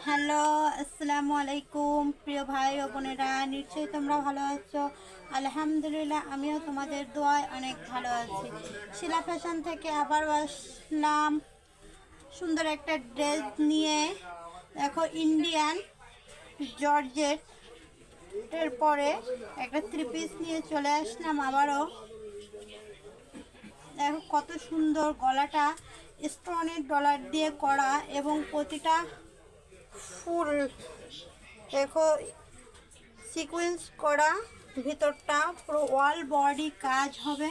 Hello, আসসালামু আলাইকুম প্রিয় ভাই ও বোনেরা, নিশ্চয়ই তোমরা ভালো আছো। আলহামদুলিল্লাহ, আমিও তোমাদের দোয়ায় অনেক ভালো আছি। শিলা ফ্যাশন থেকে আবার আসলাম সুন্দর একটা ড্রেস নিয়ে। দেখো, ইন্ডিয়ান জর্জেট এর পরে একটা থ্রি পিস নিয়ে চলে আসলাম আবারও। দেখো কত সুন্দর, গলাটা স্টোনের ডলার দিয়ে করা এবং প্রতিটা ফুল দেখো সিকোয়েন্স করা। ভিতরটা পুরো অল বডি কাজ হবে,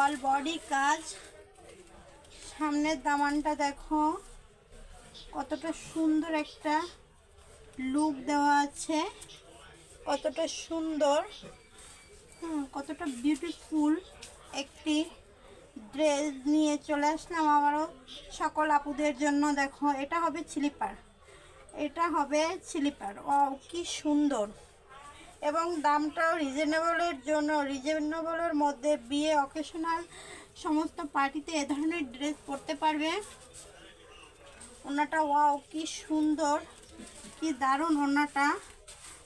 অল বডি কাজ। সামনের দামানটা দেখো কতটা সুন্দর একটা লুক দেওয়া আছে, কতটা সুন্দর, কতটা বিউটিফুল একটি ড্রেস নিয়ে চলে আসলাম আবারও সকল আপুদের জন্য। দেখো, এটা হবে স্লিপার, এটা হবে স্লিপার। ও কি সুন্দর, এবং দামটাও রিজনেবলের জন্য, রিজনেবলের মধ্যে বিয়ে অকেশনাল সমস্ত পার্টিতে এ ধরনের ড্রেস পরতে পারবে। ওনাটা ওয়াও কি সুন্দর, কি দারুণ ওনাটা।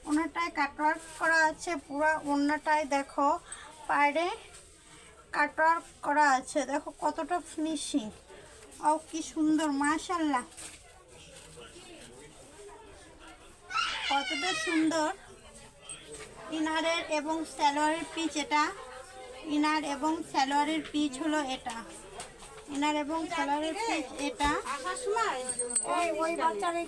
ওনাটায় কাটওয়ার্ক করা আছে, পুরো ওনাটায় দেখো পাড়ে কাটওয়ার্ক করা আছে। দেখো কতটা ফিনিশিং, ও কি সুন্দর, মাশাআল্লাহ কতটা সুন্দর। ইনারের এবং সালোয়ারের পিচ এটা, ইনার এবং সালোয়ারের পিচ হলো এটা, ইনার এবং সালোয়ারের পিচ এটা।